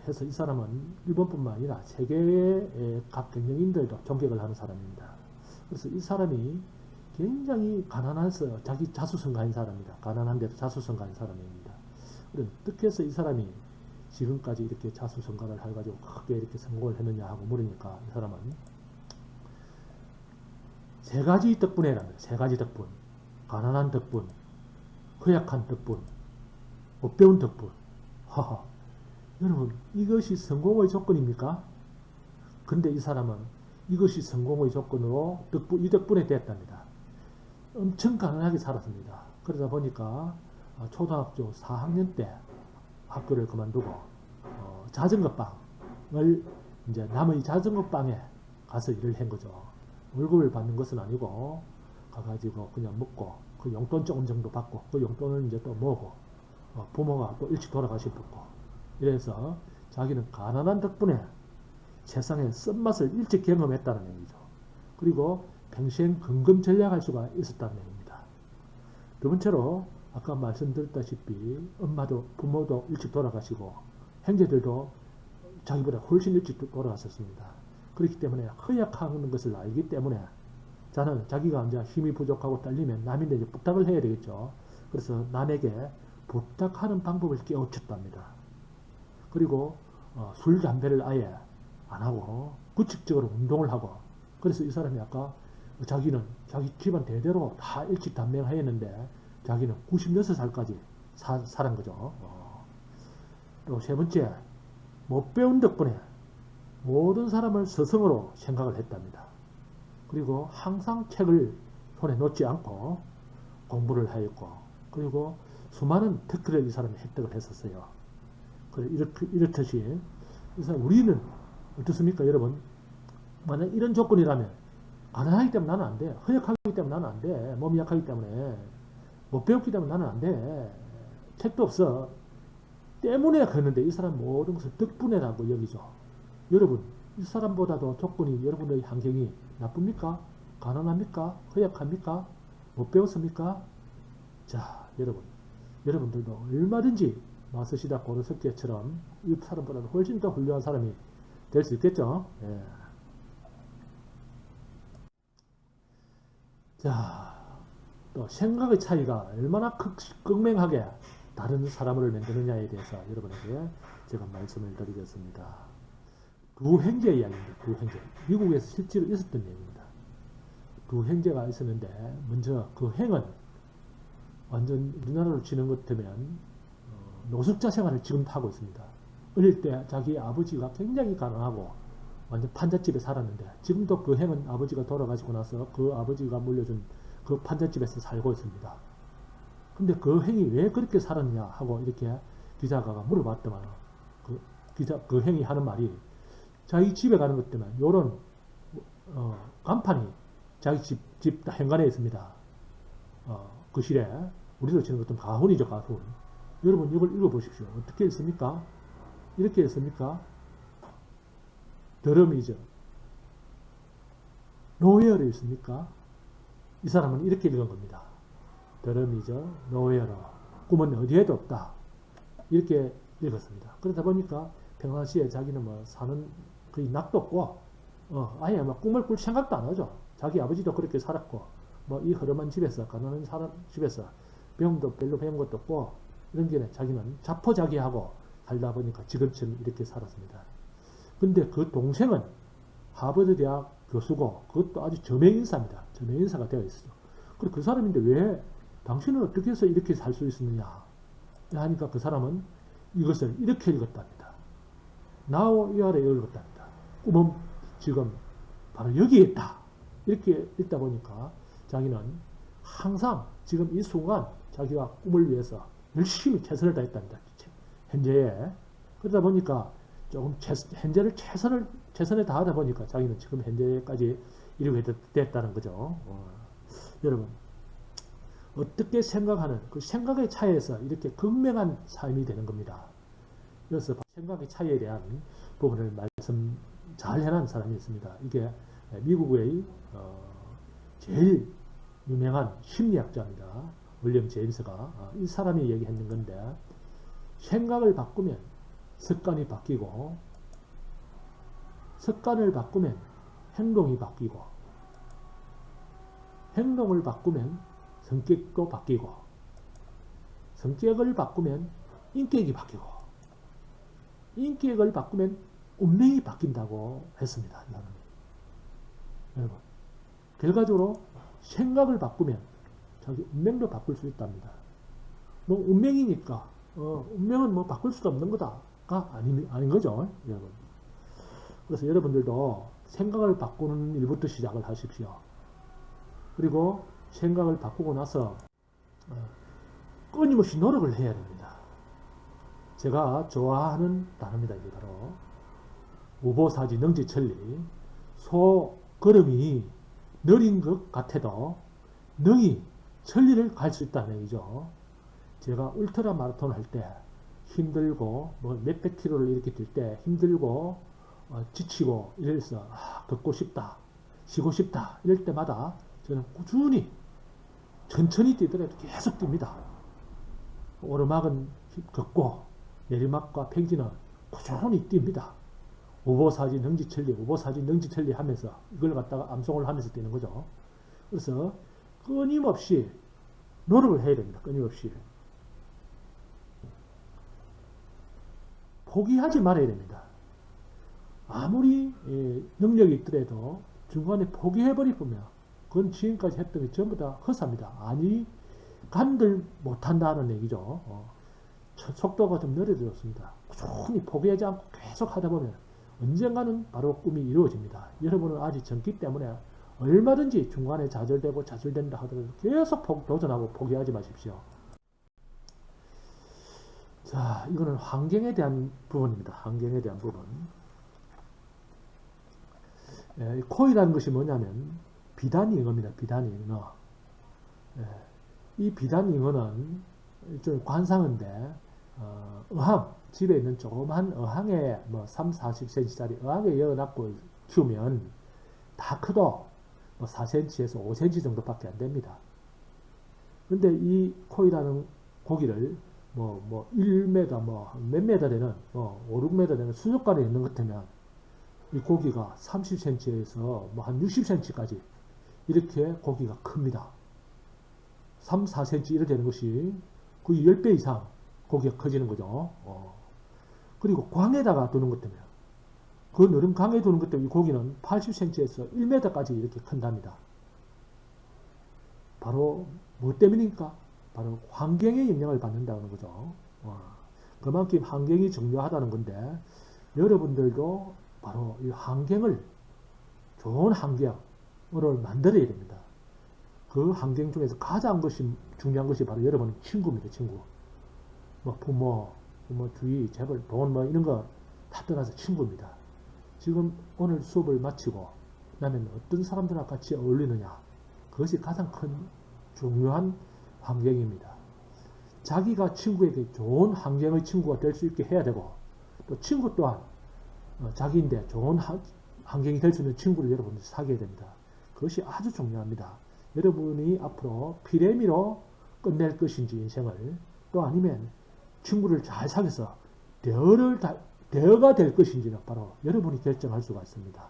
해서 이 사람은 일본뿐만 아니라 세계의 각 경영인들도 존경을 하는 사람입니다. 그래서 이 사람이 굉장히 가난해서 자기 자수성가한 사람이다. 가난한데도 자수성가한 사람입니다. 그럼 어떻게 해서 이 사람이 지금까지 이렇게 자수성가를 해가지고 크게 이렇게 성공을 했느냐 하고 물으니까 이 사람은 세 가지 덕분에랍니다. 세 가지 덕분. 가난한 덕분, 허약한 덕분, 못 배운 덕분. 하하. 여러분, 이것이 성공의 조건입니까? 근데 이 사람은 이것이 성공의 조건으로 이 덕분에 됐답니다. 엄청 가난하게 살았습니다. 그러다 보니까 초등학교 4학년 때 학교를 그만두고 자전거방을 이제 남의 자전거방에 가서 일을 한 거죠. 월급을 받는 것은 아니고 가가지고 그냥 먹고 그 용돈 조금 정도 받고 그 용돈을 이제 또 모으고 부모가 또 일찍 돌아가셨고 이래서 자기는 가난한 덕분에 세상의 쓴맛을 일찍 경험했다는 얘기죠. 그리고 평생 근검전략할 수가 있었다는 얘기입니다. 두 번째로 아까 말씀드렸다시피 엄마도 부모도 일찍 돌아가시고 형제들도 자기보다 훨씬 일찍 돌아가셨습니다. 그렇기 때문에 허약한 것을 알기 때문에 자는 자기가 이제 힘이 부족하고 딸리면 남인데 이제 부탁을 해야 되겠죠. 그래서 남에게 부탁하는 방법을 깨우쳤답니다. 그리고 술, 담배를 아예 안 하고 규칙적으로 운동을 하고 그래서 이 사람이 아까 자기는 자기 집안 대대로 다 일찍 단명하였는데 자기는 96살까지 살은 거죠. 또 세 번째, 못 배운 덕분에 모든 사람을 스승으로 생각을 했답니다. 그리고 항상 책을 손에 놓지 않고 공부를 하였고 그리고 수많은 특기를 이 사람이 획득을 했었어요. 이렇듯이 그래서 우리는 어떻습니까 여러분? 만약 이런 조건이라면 가난하기 때문에 나는 안 돼. 허약하기 때문에 나는 안 돼. 몸이 약하기 때문에 못 배웠기 때문에 나는 안 돼. 책도 없어. 때문에 그랬는데 이 사람 모든 것을 덕분에라고 여기죠. 여러분 이 사람보다도 조건이 여러분의 환경이 나쁩니까? 가난합니까? 허약합니까? 못 배웠습니까? 자 여러분들도 얼마든지 마스시다 고로스케처럼 이 사람보다도 훨씬 더 훌륭한 사람이 될 수 있겠죠. 예. 자, 또 생각의 차이가 얼마나 극명하게 다른 사람을 만드느냐에 대해서 여러분에게 제가 말씀을 드리겠습니다. 두 형제의 이야기입니다. 두 형제. 미국에서 실제로 있었던 얘기입니다. 두 형제가 있었는데 먼저 그 형은 완전 우리나라로 치는 것 같으면 노숙자 생활을 지금도 하고 있습니다. 어릴 때 자기 아버지가 굉장히 가난하고 완전 판잣집에 살았는데 지금도 그 형은 아버지가 돌아가시고 나서 그 아버지가 물려준 그 판잣집에서 살고 있습니다. 근데 그 형이 왜 그렇게 살았냐 하고 이렇게 기자가 물어봤더만 그 형이 하는 말이 자기 집에 가는 것 때문에 요런 간판이 자기 집 현관에 있습니다. 그 실에 우리로 치는 것은 가훈이죠, 가훈. 여러분 이걸 읽어보십시오. 어떻게 읽습니까? 이렇게 읽습니까? 더러미죠. 노웨어를 읽습니까? 이 사람은 이렇게 읽은 겁니다. 더러미죠. 노웨어로. 꿈은 어디에도 없다. 이렇게 읽었습니다. 그러다 보니까 평상시에 자기는 뭐 사는 거의 낙도 없고 아예 막 꿈을 꿀 생각도 안 하죠. 자기 아버지도 그렇게 살았고 뭐 이 허름한 집에서 가난한 사람 집에서 배움도 별로 배운 것도 없고 이런 게 자기는 자포자기하고 살다 보니까 지금처럼 이렇게 살았습니다. 근데 그 동생은 하버드 대학 교수고 그것도 아주 저명인사입니다. 저명인사가 되어 있어요. 그리고 그 사람인데 왜 당신은 어떻게 해서 이렇게 살 수 있느냐 하니까 그 사람은 이것을 이렇게 읽었답니다. Now you are 읽었답니다. 꿈은 지금 바로 여기에 있다. 이렇게 읽다 보니까 자기는 항상 지금 이 순간 자기가 꿈을 위해서 열심히 최선을 다했답니다. 현재에. 그러다 보니까 조금 현재를 최선을 다하다 보니까 자기는 지금 현재까지 이르게 됐다는 거죠. 여러분, 어떻게 생각하는 그 생각의 차이에서 이렇게 극명한 삶이 되는 겁니다. 그래서 생각의 차이에 대한 부분을 말씀 잘 해놓은 사람이 있습니다. 이게 미국의 제일 유명한 심리학자입니다. 윌리엄 제임스가 이 사람이 얘기했는 건데, 생각을 바꾸면 습관이 바뀌고, 습관을 바꾸면 행동이 바뀌고, 행동을 바꾸면 성격도 바뀌고, 성격을 바꾸면 인격이 바뀌고, 인격을 바꾸면 운명이 바뀐다고 했습니다. 여러분, 결과적으로 생각을 바꾸면 자기 운명도 바꿀 수 있답니다. 뭐 운명이니까 운명은 뭐 바꿀 수도 없는 거다가 아닌 거죠, 여러분. 그래서 여러분들도 생각을 바꾸는 일부터 시작을 하십시오. 그리고 생각을 바꾸고 나서 끊임없이 노력을 해야 됩니다. 제가 좋아하는 단어입니다. 이게 바로 우보사지 능지천리. 소 걸음이 느린 것 같아도 능히 천리를 갈 수 있다는 얘기죠. 제가 울트라 마라톤 할 때 힘들고 뭐 몇백 킬로를 이렇게 뛸 때 힘들고 지치고 이래서 걷고 싶다, 쉬고 싶다 이럴 때마다 저는 꾸준히 천천히 뛰더라도 계속 뜁니다. 오르막은 걷고 내리막과 평지는 꾸준히 뜁니다. 우보사지 능지천리, 우보사지 능지천리 하면서 이걸 갖다가 암송을 하면서 뛰는 거죠. 그래서 끊임없이 노력을 해야 됩니다. 끊임없이. 포기하지 말아야 됩니다. 아무리 능력이 있더라도 중간에 포기해버리면 그건 지금까지 했던 게 전부 다 허사입니다. 아니, 간들 못한다는 얘기죠. 속도가 좀 느려졌습니다. 꾸준히 포기하지 않고 계속 하다 보면 언젠가는 바로 꿈이 이루어집니다. 여러분은 아직 젊기 때문에 얼마든지 중간에 좌절되고 좌절된다 하더라도 계속 도전하고 포기하지 마십시오. 자, 이거는 환경에 대한 부분입니다. 환경에 대한 부분. 코이라는 것이 뭐냐면 비단잉어입니다. 비단잉어. 이 비단잉어는 일종의 관상어인데 어항, 집에 있는 조그만 어항에 뭐 3, 40cm짜리 어항에 열어놨고 키우면 다 커도 뭐 4cm에서 5cm 정도밖에 안 됩니다. 근데 이 코이라는 고기를 뭐 1m 몇 메다 되는 5, 6m 되는 수족관에 있는 것 같으면 이 고기가 30cm에서 뭐 한 60cm까지 이렇게 고기가 큽니다. 3, 4cm 이렇게 되는 것이 거의 10배 이상 고기가 커지는 거죠. 그리고 광에다가 두는 것 때문에, 그 너른 강에 두는 것 때문에 이 고기는 80cm에서 1m까지 이렇게 큰답니다. 바로 뭐 때문입니까? 바로 환경의 영향을 받는다는 거죠. 그만큼 환경이 중요하다는 건데, 여러분들도 바로 이 환경을, 좋은 환경을 만들어야 됩니다. 그 환경 중에서 가장 중요한 것이 바로 여러분의 친구입니다. 친구. 뭐 부모 주위, 재벌, 돈 뭐 이런 거 다 떠나서 친구입니다. 지금 오늘 수업을 마치고 나면 어떤 사람들과 같이 어울리느냐, 그것이 가장 큰 중요한 환경입니다. 자기가 친구에게 좋은 환경의 친구가 될 수 있게 해야 되고, 또 친구 또한 자기인데 좋은 환경이 될 수 있는 친구를 여러분들이 사귀어야 됩니다. 그것이 아주 중요합니다. 여러분이 앞으로 피레미로 끝낼 것인지 인생을, 또 아니면 친구를 잘 사귀어서 대어가 될 것인지는 바로 여러분이 결정할 수가 있습니다.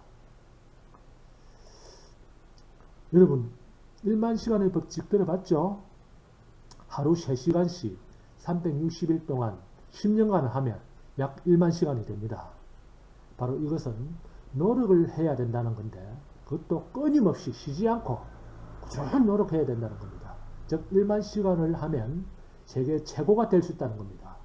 여러분 1만 시간의 법칙 들어봤죠? 하루 3시간씩 360일 동안 10년간을 하면 약 1만 시간이 됩니다. 바로 이것은 노력을 해야 된다는 건데, 그것도 끊임없이 쉬지 않고 꾸준히 노력해야 된다는 겁니다. 즉 1만 시간을 하면 세계 최고가 될 수 있다는 겁니다.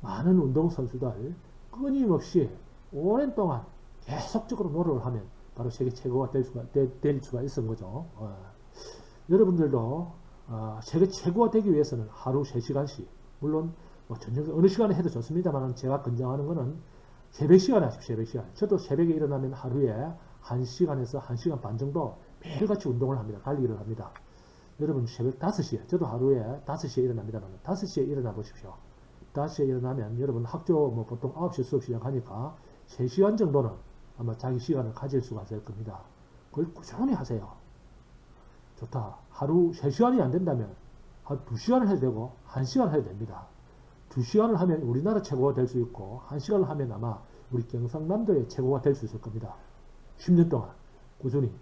많은 운동선수들 끊임없이 오랜 동안 계속적으로 노력을 하면 바로 세계 최고가 될 수가 있는 거죠. 여러분들도 세계 최고가 되기 위해서는 하루 3시간씩, 물론 저녁 어느 시간에 해도 좋습니다만 제가 권장하는 것은 새벽 시간에 하십시오. 새벽 시간. 저도 새벽에 일어나면 하루에 1시간에서 1시간 반 정도 매일같이 운동을 합니다. 달리기를 합니다. 여러분 새벽 5시에, 저도 하루에 5시에 일어납니다만 5시에 일어나 보십시오. 5시에 일어나면 여러분 학교 뭐 보통 9시 수업 시작하니까 3시간 정도는 아마 자기 시간을 가질 수가 있을 겁니다. 그걸 꾸준히 하세요. 좋다. 하루 3시간이 안 된다면 한 2시간을 해도 되고 1시간 해도 됩니다. 2시간을 하면 우리나라 최고가 될 수 있고 1시간을 하면 아마 우리 경상남도의 최고가 될 수 있을 겁니다. 10년 동안 꾸준히.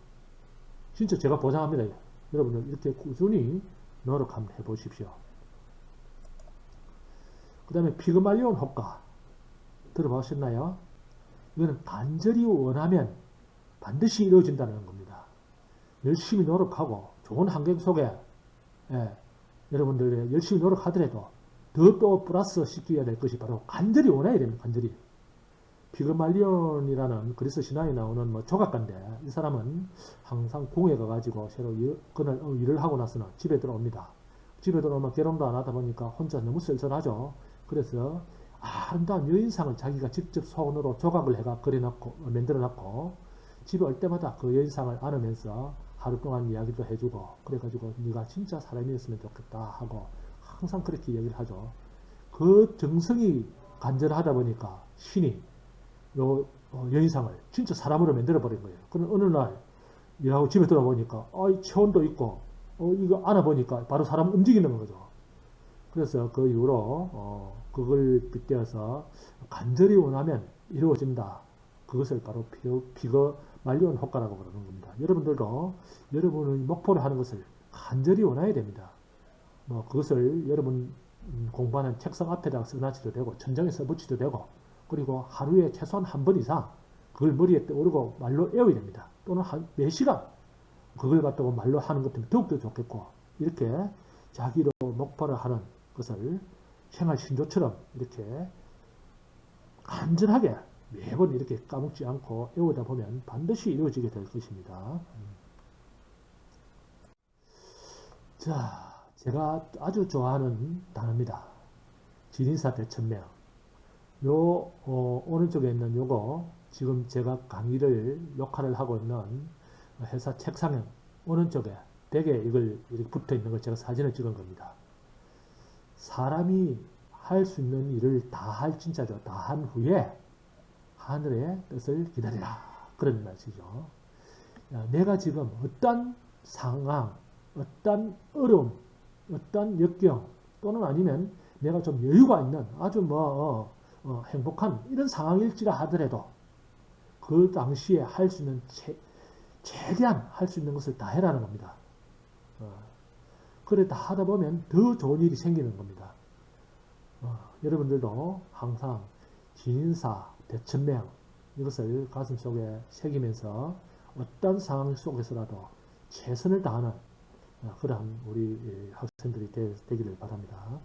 진짜 제가 보장합니다. 여러분들 이렇게 꾸준히 노력 한번 해보십시오. 그 다음에 피그말리온 효과 들어보셨나요? 이거는 간절히 원하면 반드시 이루어진다는 겁니다. 열심히 노력하고 좋은 환경 속에 여러분들 열심히 노력하더라도 더 또 플러스 시켜야 될 것이 바로 간절히 원해야 됩니다. 간절히. 피그말리온이라는 그리스 신화에 나오는 뭐 조각가인데 이 사람은 항상 공에 가가지고 새로 일을 하고 나서는 집에 들어옵니다. 집에 들어오면 결혼도 안 하다 보니까 혼자 너무 쓸쓸하죠. 그래서 아름다운 여인상을 자기가 직접 손으로 조각을 해가 그려놨고 만들어놨고 집에 올 때마다 그 여인상을 안으면서 하루 동안 이야기도 해주고 그래가지고 네가 진짜 사람이었으면 좋겠다 하고 항상 그렇게 얘기를 하죠. 그 정성이 간절하다 보니까 신이 요 여인상을 진짜 사람으로 만들어버린 거예요. 그럼 어느 날 일하고 집에 들어보니까 체온도 있고 이거 안아보니까 바로 사람 움직이는 거죠. 그래서 그 이후로 그걸 빗대어서 간절히 원하면 이루어진다. 그것을 바로 피그말리온 효과라고 그러는 겁니다. 여러분들도 여러분의 목표를 하는 것을 간절히 원해야 됩니다. 뭐 그것을 여러분 공부하는 책상 앞에다가 써놔도 되고 천장에 써붙이도 되고 그리고 하루에 최소한 한 번 이상 그걸 머리에 떠오르고 말로 외워야 됩니다. 또는 한 4시간 그걸 갖다가 말로 하는 것도 더욱더 좋겠고 이렇게 자기로 목표를 하는 것을 생활 신조처럼 이렇게 간절하게 매번 이렇게 까먹지 않고 외우다 보면 반드시 이루어지게 될 것입니다. 자, 제가 아주 좋아하는 단어입니다. 진인사 대천명. 오른쪽에 있는 요거 지금 제가 강의를 녹화를 하고 있는 회사 책상에 오른쪽에 벽에 이걸 이렇게 붙어 있는 걸 제가 사진을 찍은 겁니다. 사람이 할 수 있는 일을 다 할 진짜죠. 다 한 후에 하늘의 뜻을 기다리라. 그런 말이죠. 내가 지금 어떤 상황, 어떤 어려움, 어떤 역경 또는 아니면 내가 좀 여유가 있는 아주 행복한 이런 상황일지라 하더라도 그 당시에 할 수 있는 최대한 할 수 있는 것을 다 해라는 겁니다. 그래 다 하다 보면 더 좋은 일이 생기는 겁니다. 여러분들도 항상 진인사, 대천명 이것을 가슴속에 새기면서 어떤 상황 속에서라도 최선을 다하는 그러한 우리 학생들이 되기를 바랍니다.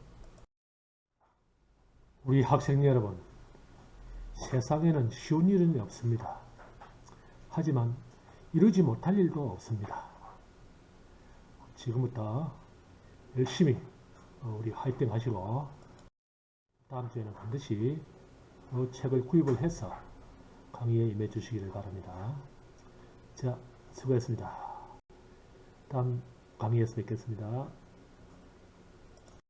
우리 학생 여러분, 세상에는 쉬운 일은 없습니다. 하지만 이루지 못할 일도 없습니다. 지금부터 열심히 우리 화이팅 하시고 다음 주에는 반드시 이 책을 구입을 해서 강의에 임해 주시기를 바랍니다. 자, 수고했습니다. 다음 강의에서 뵙겠습니다.